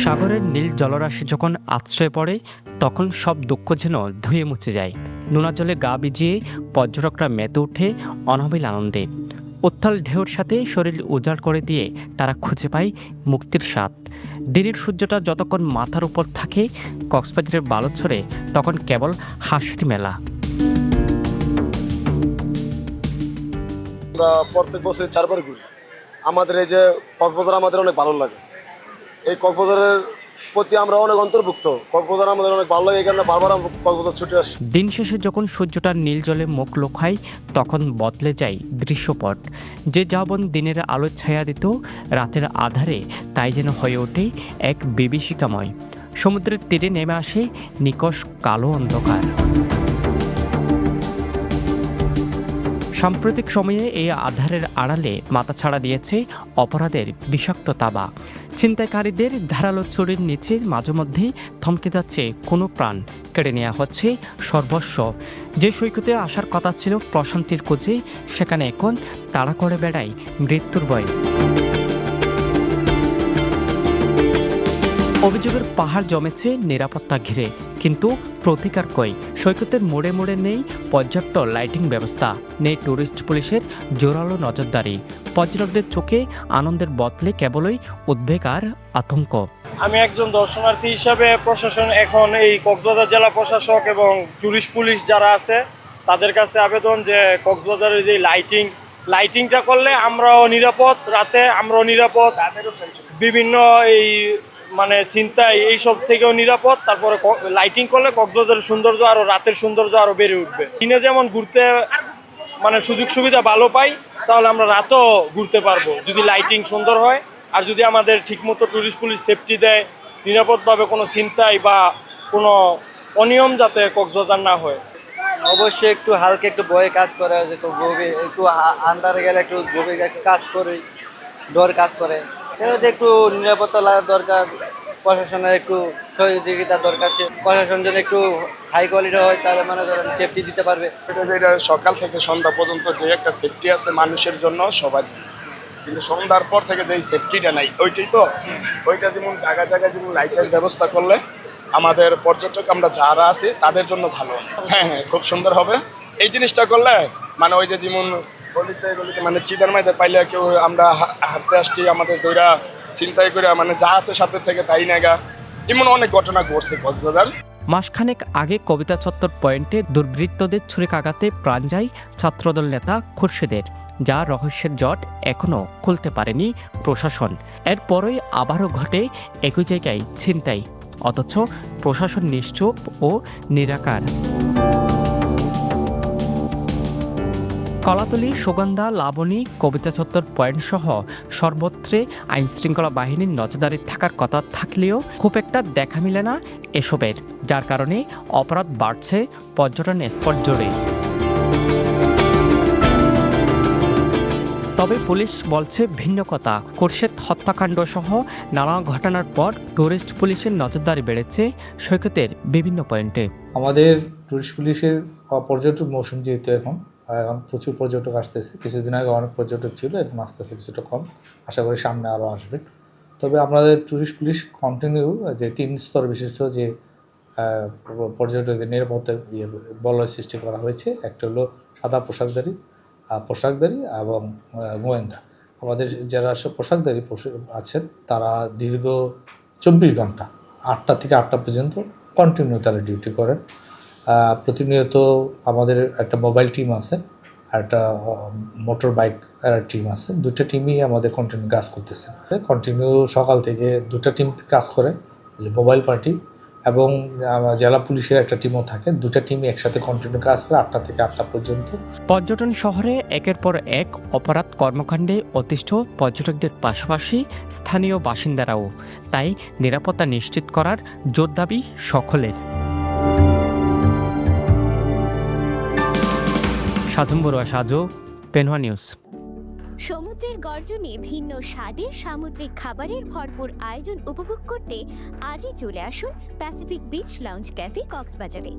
সাগরের নীল জলরাশি যখন আশ্রয় পড়ে তখন সব দুঃখ যেন ধুয়ে মুছে যায়। নোনা জলে গা ভিজিয়ে পর্যটকরা মেতে ওঠে অনাবিল আনন্দে। উত্তাল ঢেউর সাথে শরীর উজাড় করে দিয়ে তারা খুঁজে পায় মুক্তির স্বাদ। দিনের সূর্যটা যতক্ষণ মাথার উপর থাকে কক্সবাজারের বালুচরে তখন কেবল হাসির মেলা। আমরা প্রত্যেক বছর 4 বার ঘুরি। আমাদের এই যে কক্সবাজার আমাদের অনেক ভালো লাগে। এই কক্সবাজারের প্রতি আমরা অনেক অন্তর্ভুক্ত। কক্সবাজার আমাদের অনেক ভালো লাগে, এই কারণে বারবার আমরা কক্সবাজার ছুটে আসি। দিন শেষে যখন সূর্যটা নীল জলে মুখ লোকায় তখন বদলে যায় দৃশ্যপট। যে যৌবন দিনের আলো ছায়া দিত রাতের আধারে, তাই যেন হয়ে ওঠে এক বিভীষিকাময়। সমুদ্রের তীরে নেমে আসে নিকষ কালো অন্ধকার। সাম্প্রতিক সময়ে এই আধারের আড়ালে মাথাছাড়া দিয়েছে অপরাধের বিষাক্ত তাবা। ছিনতাইকারীদের ধারালো ছুরির নিচে মাঝে মধ্যে থমকে যাচ্ছে কোনো প্রাণ, কেড়ে নেওয়া হচ্ছে সর্বস্ব। যে সৈকতে আসার কথা ছিল প্রশান্তির খোঁজে, সেখানে এখন তাড়া করে বেড়ায় মৃত্যুর ভয়। অভিযোগের পাহাড় জমেছে নিরাপত্তা ঘিরে, কিন্তু প্রতিকার কই? সৈকতের মোড়ে মোড়ে নেই পর্যাপ্ত লাইটিং ব্যবস্থা, নেই টুরিস্ট পুলিশের জোরালো নজরদারি। পর্যটকদের চোখে আনন্দের বদলে কেবলই উদ্বেগ আর আতঙ্ক। আমি একজন দর্শনার্থী হিসাবে প্রশাসন এখন এই কক্সবাজার জেলা প্রশাসক এবং টুরিস্ট পুলিশ যারা আছে তাদের কাছে আবেদন যে কক্সবাজারের যে লাইটিংটা করলে আমরাও নিরাপদ, রাতে আমরাও নিরাপদ, বিভিন্ন এই মানে ছিনতাই এইসব থেকেও নিরাপদ। তারপরে লাইটিং করলে কক্সবাজারের সৌন্দর্য আরও, রাতের সৌন্দর্য আরও বেড়ে উঠবে। দিনে যেমন ঘুরতে মানে সুযোগ সুবিধা ভালো পাই, তাহলে আমরা রাতেও ঘুরতে পারবো যদি লাইটিং সুন্দর হয়। আর যদি আমাদের ঠিকমতো টুরিস্ট পুলিশ সেফটি দেয়, নিরাপদভাবে কোনো ছিনতাই বা কোনো অনিয়ম যাতে কক্সবাজার না হয়। অবশ্যই একটু হালকা একটু ভয়ে কাজ করে, একটু আন্ডারে গেলে একটু গভীর কাজ করে, ডর কাজ করে। সেটা একটু নিরাপত্তা লাগা দরকার, প্রশাসনের একটু সহযোগিতা দরকার। প্রশাসন যদি একটু হাই কোয়ালিটি হয় তাহলে মনে করেন সেফটি দিতে পারবে। এটা সকাল থেকে সন্ধ্যা পর্যন্ত যে একটা সেফটি আছে মানুষের জন্য সবার, কিন্তু সন্ধ্যার পর থেকে যে সেফটিটা নাই ওইটা যেমন জায়গায় যেমন লাইটের ব্যবস্থা করলে আমাদের পর্যটক আমরা যারা আছি তাদের জন্য ভালো। হ্যাঁ, খুব সুন্দর হবে এই জিনিসটা করলে। মানে ওই যে যেমন গলিতে মানে চিদার মাইতে পাইলে কেউ আমরা হাঁটতে আসছি, আমাদের দৈরা চিন্তাই করে মানে যা আছে সাথে থেকে তাই নাগা, এমন অনেক ঘটনা ঘটছে কক্সবাজার। মাসখানেক আগে কবিতা চত্বর পয়েন্টে দুর্বৃত্তদের ছুরিকাঘাতে প্রাণ যায় ছাত্রদল নেতা খুরশেদের, যা রহস্যের জট এখনও খুলতে পারেনি প্রশাসন। এরপরই আবারও ঘটে একই জায়গায় ছিনতাই, অথচ প্রশাসন নিশ্চুপ ও নিরাকার। কলাতলী, সুগন্ধা, লাবণী, কবিতা চত্বর পয়েন্ট সহ সর্বত্রে আইনশৃঙ্খলা বাহিনীর নজরদারি থাকার কথা থাকলেও খুব একটা দেখা মিলে না এসবের, যার কারণে অপরাধ বাড়ছে পর্যটন স্পট জুড়ে। তবে পুলিশ বলছে ভিন্ন কথা। খুরশেদ হত্যাকাণ্ড সহ নানা ঘটনার পর টুরিস্ট পুলিশের নজরদারি বেড়েছে সৈকতের বিভিন্ন পয়েন্টে। আমাদের টুরিস্ট পুলিশের পর্যটক মৌসুম যেহেতু এখন প্রচুর পর্যটক আসতেছে, কিছুদিন আগে অনেক পর্যটক ছিল, এখন আস্তে আস্তে কিছুটা কম, আশা করি সামনে আরও আসবে। তবে আমাদের টুরিস্ট পুলিশ কন্টিনিউ যে 3 স্তর বিশিষ্ট যে পর্যটকদের নিরাপত্তা বলয় সৃষ্টি করা হয়েছে। একটা হলো সাদা পোশাকধারী এবং গোয়েন্দা। আমাদের যারা সব পোশাকধারী আছেন তারা দীর্ঘ 24 ঘন্টা 8টা থেকে 8টা পর্যন্ত কন্টিনিউ তারা ডিউটি করেন। প্রতিনিয়ত আমাদের একটা মোবাইল টিম আছে আর একটা মোটর বাইক টিম আছে। 2টা টিমই আমাদের কন্টিনিউ কাজ করতেছে। কন্টিনিউ সকাল থেকে 2টা টিম কাজ করে, মোবাইল পার্টি এবং জেলা পুলিশের একটা টিমও থাকে। 2টা টিমই একসাথে কন্টিনিউ কাজ করে 8টা থেকে 8টা পর্যন্ত। পর্যটন শহরে একের পর এক অপরাধ কর্মকাণ্ডে অতিষ্ঠ পর্যটকদের পাশাপাশি স্থানীয় বাসিন্দারাও, তাই নিরাপত্তা নিশ্চিত করার জোর দাবি সকলের। সাজম বড়ুয়া, সাজু, পেনহুয়া নিউজ। সমুদ্রের গর্জনে ভিন্ন স্বাদের সামুদ্রিক খাবারের ভরপুর আয়োজন উপভোগ করতে আজই চলে আসুন প্যাসিফিক বিচ লাউঞ্জ ক্যাফে কক্সবাজারে।